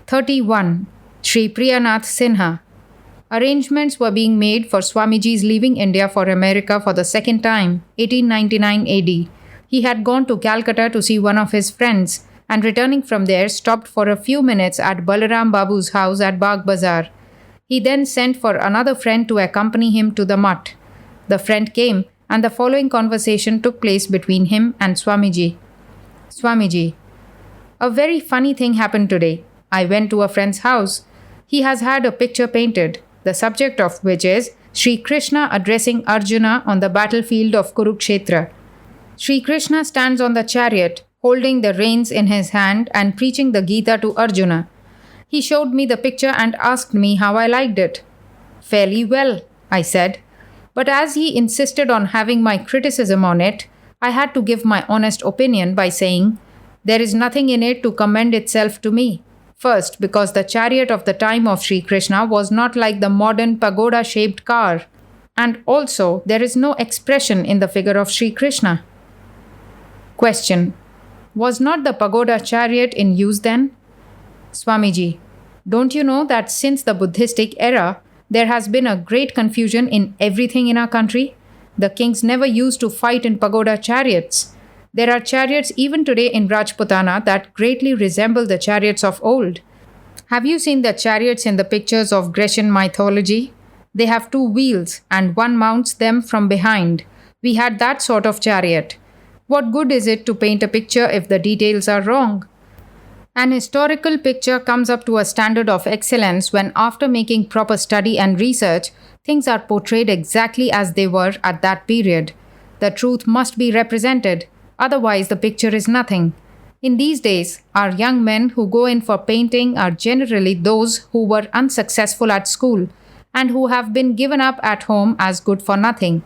31. Sri Priya Nath Sinha. Arrangements were being made for Swamiji's leaving India for America for the second time, 1899 AD. He had gone to Calcutta to see one of his friends and returning from there stopped for a few minutes at Balaram Babu's house at Bagh Bazar. He then sent for another friend to accompany him to the mutt. The friend came and the following conversation took place between him and Swamiji. Swamiji: a very funny thing happened today. I went to a friend's house. He has had a picture painted, the subject of which is Sri Krishna addressing Arjuna on the battlefield of Kurukshetra. Sri Krishna stands on the chariot, holding the reins in his hand and preaching the Gita to Arjuna. He showed me the picture and asked me how I liked it. Fairly well, I said. But as he insisted on having my criticism on it, I had to give my honest opinion by saying, there is nothing in it to commend itself to me. First, because the chariot of the time of Sri Krishna was not like the modern pagoda-shaped car. And also, there is no expression in the figure of Sri Krishna. Question: was not the pagoda chariot in use then? Swamiji: don't you know that since the Buddhistic era, there has been a great confusion in everything in our country? The kings never used to fight in pagoda chariots. There are chariots even today in Rajputana that greatly resemble the chariots of old. Have you seen the chariots in the pictures of Grecian mythology? They have two wheels and one mounts them from behind. We had that sort of chariot. What good is it to paint a picture if the details are wrong? An historical picture comes up to a standard of excellence when, after making proper study and research, things are portrayed exactly as they were at that period. The truth must be represented, otherwise the picture is nothing. In these days, our young men who go in for painting are generally those who were unsuccessful at school and who have been given up at home as good for nothing.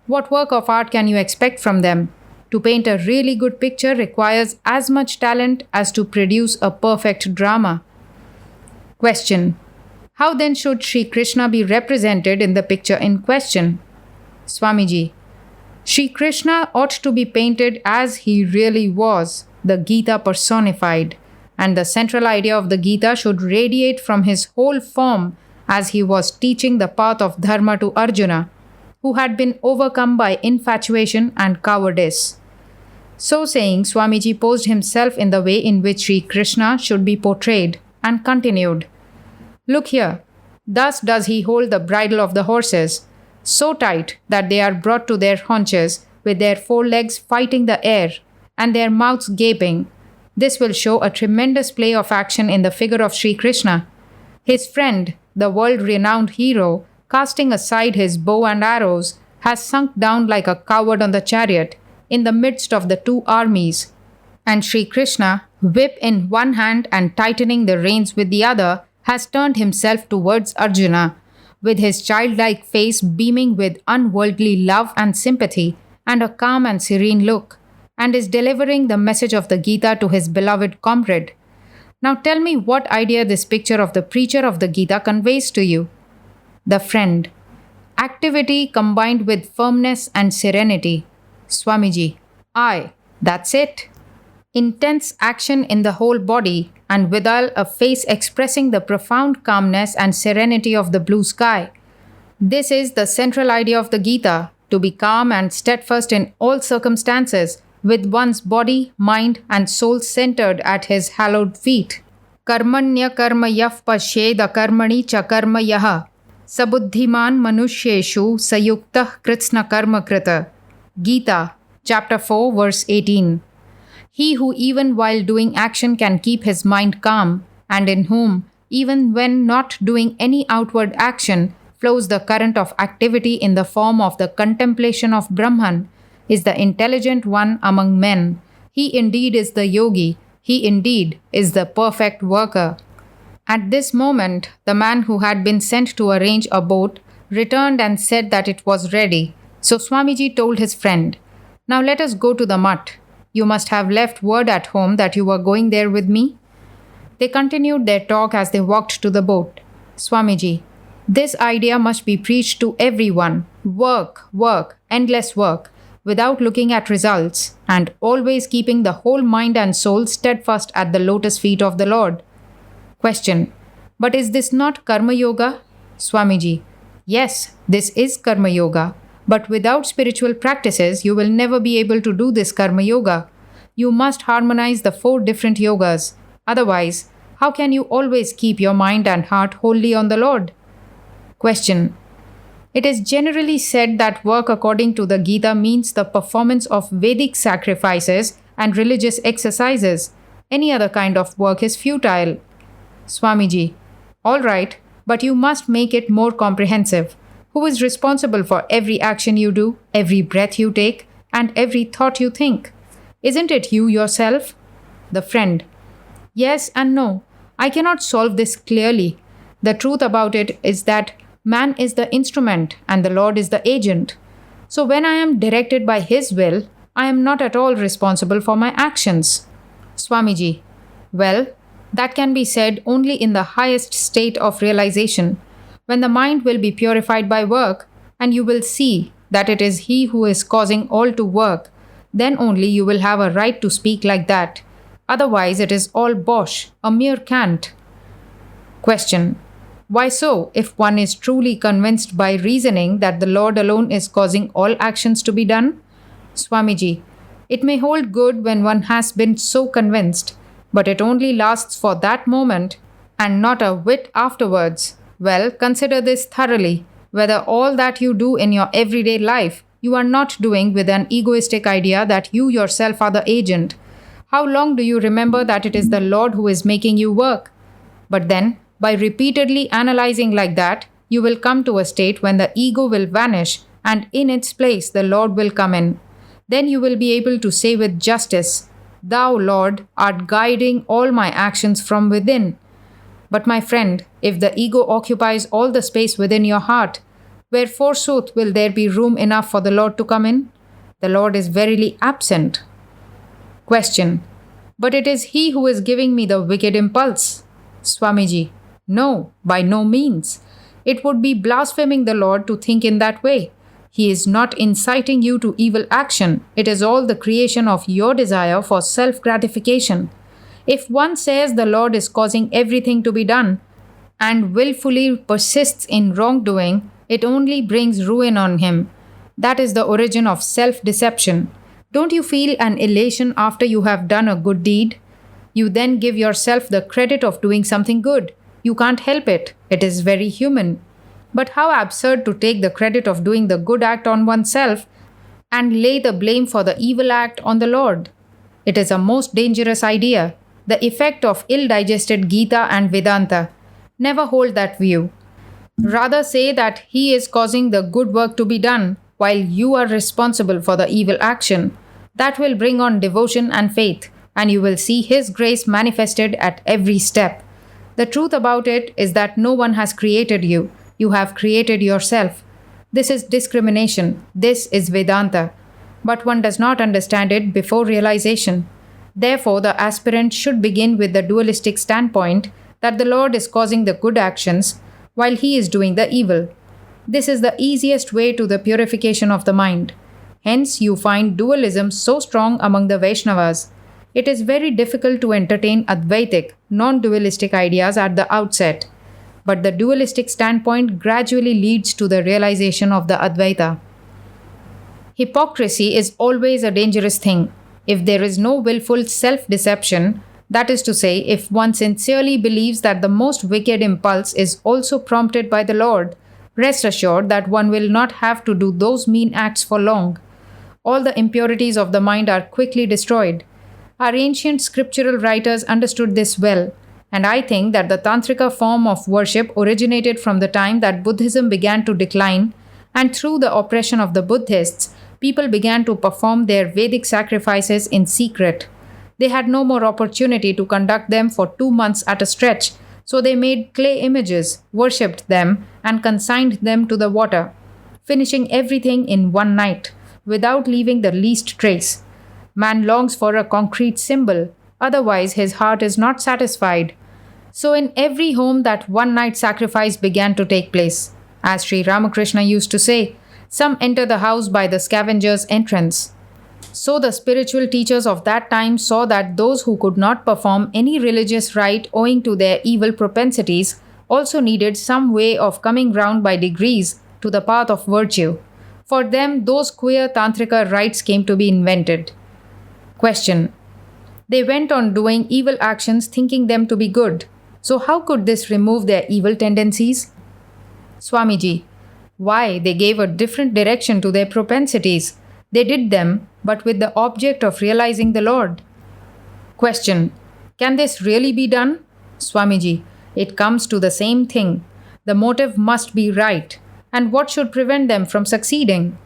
What work of art can you expect from them? To paint a really good picture requires as much talent as to produce a perfect drama. Question: how then should Sri Krishna be represented in the picture in question? Swamiji: Sri Krishna ought to be painted as he really was, the Gita personified, and the central idea of the Gita should radiate from his whole form as he was teaching the path of dharma to Arjuna, who had been overcome by infatuation and cowardice. So saying, Swamiji posed himself in the way in which Sri Krishna should be portrayed and continued. Look here, thus does he hold the bridle of the horses, so tight that they are brought to their haunches, with their forelegs fighting the air, and their mouths gaping. This will show a tremendous play of action in the figure of Sri Krishna. His friend, the world-renowned hero, casting aside his bow and arrows, has sunk down like a coward on the chariot, in the midst of the two armies. And Sri Krishna, whip in one hand and tightening the reins with the other, has turned himself towards Arjuna, with his childlike face beaming with unworldly love and sympathy, and a calm and serene look, and is delivering the message of the Gita to his beloved comrade. Now tell me what idea this picture of the preacher of the Gita conveys to you. The friend: activity combined with firmness and serenity. Swamiji: aye, that's it. Intense action in the whole body, and withal a face expressing the profound calmness and serenity of the blue sky. This is the central idea of the Gita, to be calm and steadfast in all circumstances, with one's body, mind, and soul centered at his hallowed feet. Karmanya karma yaf pashyeda karmani cha karma yaha. Sabuddhiman manushyeshu sayuktah kritsna karma krita. Gita, chapter 4, verse 18. He who even while doing action can keep his mind calm, and in whom, even when not doing any outward action, flows the current of activity in the form of the contemplation of Brahman, is the intelligent one among men. He indeed is the yogi. He indeed is the perfect worker. At this moment, the man who had been sent to arrange a boat returned and said that it was ready. So Swamiji told his friend, now let us go to the mutt. You must have left word at home that you were going there with me. They continued their talk as they walked to the boat. Swamiji: this idea must be preached to everyone. Work, work, endless work, without looking at results, and always keeping the whole mind and soul steadfast at the lotus feet of the Lord. Question. But is this not Karma Yoga? Swamiji. Yes, this is Karma Yoga. But without spiritual practices, you will never be able to do this Karma Yoga. You must harmonize the four different yogas. Otherwise, how can you always keep your mind and heart wholly on the Lord? Question. It is generally said that work according to the Gita means the performance of Vedic sacrifices and religious exercises. Any other kind of work is futile. Swamiji. All right, but you must make it more comprehensive. Who is responsible for every action you do, every breath you take, and every thought you think? Isn't it you yourself? The friend. Yes and no. I cannot solve this clearly. The truth about it is that man is the instrument and the Lord is the agent. So when I am directed by His will, I am not at all responsible for my actions. Swamiji. Well, that can be said only in the highest state of realization, when the mind will be purified by work and you will see that it is He who is causing all to work. Then only you will have a right to speak like that. Otherwise, it is all bosh, a mere cant. Question. Why so, if one is truly convinced by reasoning that the Lord alone is causing all actions to be done? Swamiji. It may hold good when one has been so convinced, but it only lasts for that moment and not a whit afterwards. Well, consider this thoroughly, whether all that you do in your everyday life you are not doing with an egoistic idea that you yourself are the agent. How long do you remember that it is the Lord who is making you work? But then, by repeatedly analyzing like that, you will come to a state when the ego will vanish and in its place the Lord will come in. Then you will be able to say with justice, Thou, Lord, art guiding all my actions from within. But my friend, if the ego occupies all the space within your heart, where forsooth will there be room enough for the Lord to come in? The Lord is verily absent. Question. But it is He who is giving me the wicked impulse. Swamiji. No, by no means. It would be blaspheming the Lord to think in that way. He is not inciting you to evil action. It is all the creation of your desire for self-gratification. If one says the Lord is causing everything to be done and willfully persists in wrongdoing, it only brings ruin on him. That is the origin of self-deception. Don't you feel an elation after you have done a good deed? You then give yourself the credit of doing something good. You can't help it. It is very human. But how absurd to take the credit of doing the good act on oneself and lay the blame for the evil act on the Lord. It is a most dangerous idea. The effect of ill-digested Gita and Vedanta. Never hold that view. Rather say that He is causing the good work to be done while you are responsible for the evil action. That will bring on devotion and faith, and you will see His grace manifested at every step. The truth about it is that no one has created you. You have created yourself. This is discrimination. This is Vedanta. But one does not understand it before realization. Therefore, the aspirant should begin with the dualistic standpoint that the Lord is causing the good actions while He is doing the evil. This is the easiest way to the purification of the mind. Hence, you find dualism so strong among the Vaishnavas. It is very difficult to entertain Advaitic, non-dualistic ideas at the outset. But the dualistic standpoint gradually leads to the realization of the Advaita. Hypocrisy is always a dangerous thing. If there is no willful self-deception, that is to say, if one sincerely believes that the most wicked impulse is also prompted by the Lord, rest assured that one will not have to do those mean acts for long. All the impurities of the mind are quickly destroyed. Our ancient scriptural writers understood this well, and I think that the Tantrika form of worship originated from the time that Buddhism began to decline, and through the oppression of the Buddhists, people began to perform their Vedic sacrifices in secret. They had no more opportunity to conduct them for 2 months at a stretch, so they made clay images, worshipped them, and consigned them to the water, finishing everything in one night, without leaving the least trace. Man longs for a concrete symbol, otherwise his heart is not satisfied. So in every home that one-night sacrifice began to take place. As Sri Ramakrishna used to say, some enter the house by the scavenger's entrance. So the spiritual teachers of that time saw that those who could not perform any religious rite owing to their evil propensities also needed some way of coming round by degrees to the path of virtue. For them, those queer tantrika rites came to be invented. Question. They went on doing evil actions thinking them to be good. So how could this remove their evil tendencies? Swamiji. Why, they gave a different direction to their propensities. They did them, but with the object of realizing the Lord. Question. Can this really be done? Swamiji. It comes to the same thing. The motive must be right. And what should prevent them from succeeding?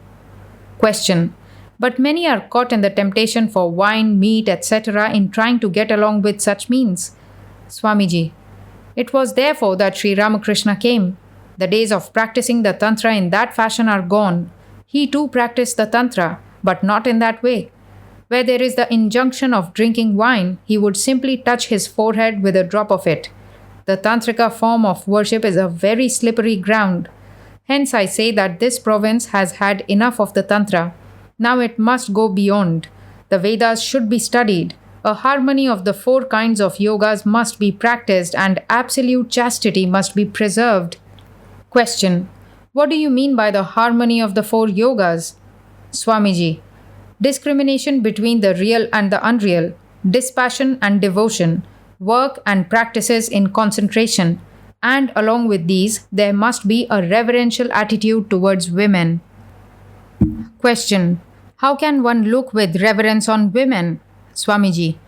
Question. But many are caught in the temptation for wine, meat, etc. in trying to get along with such means. Swamiji. It was therefore that Sri Ramakrishna came. The days of practicing the Tantra in that fashion are gone. He too practiced the Tantra, but not in that way. Where there is the injunction of drinking wine, he would simply touch his forehead with a drop of it. The Tantrika form of worship is a very slippery ground. Hence I say that this province has had enough of the Tantra. Now it must go beyond. The Vedas should be studied. A harmony of the four kinds of yogas must be practiced and absolute chastity must be preserved. Question. What do you mean by the harmony of the four yogas? Swamiji. Discrimination between the real and the unreal, dispassion and devotion, work and practices in concentration, and along with these, there must be a reverential attitude towards women. Question. How can one look with reverence on women? Swamiji.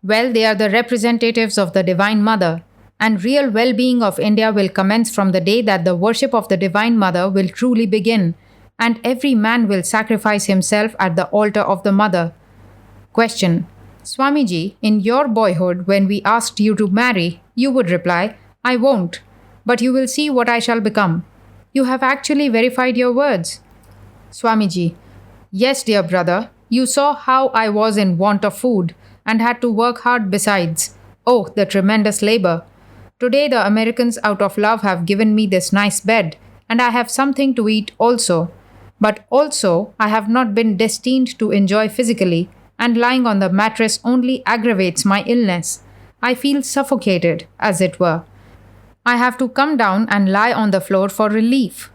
Well, they are the representatives of the Divine Mother, and real well-being of India will commence from the day that the worship of the Divine Mother will truly begin, and every man will sacrifice himself at the altar of the Mother. Question. Swamiji, in your boyhood, when we asked you to marry, you would reply, I won't, but you will see what I shall become. You have actually verified your words. Swamiji. Yes, dear brother, you saw how I was in want of food and had to work hard besides. Oh, the tremendous labor. Today the Americans out of love have given me this nice bed, and I have something to eat also. But also, I have not been destined to enjoy physically, and lying on the mattress only aggravates my illness. I feel suffocated, as it were. I have to come down and lie on the floor for relief.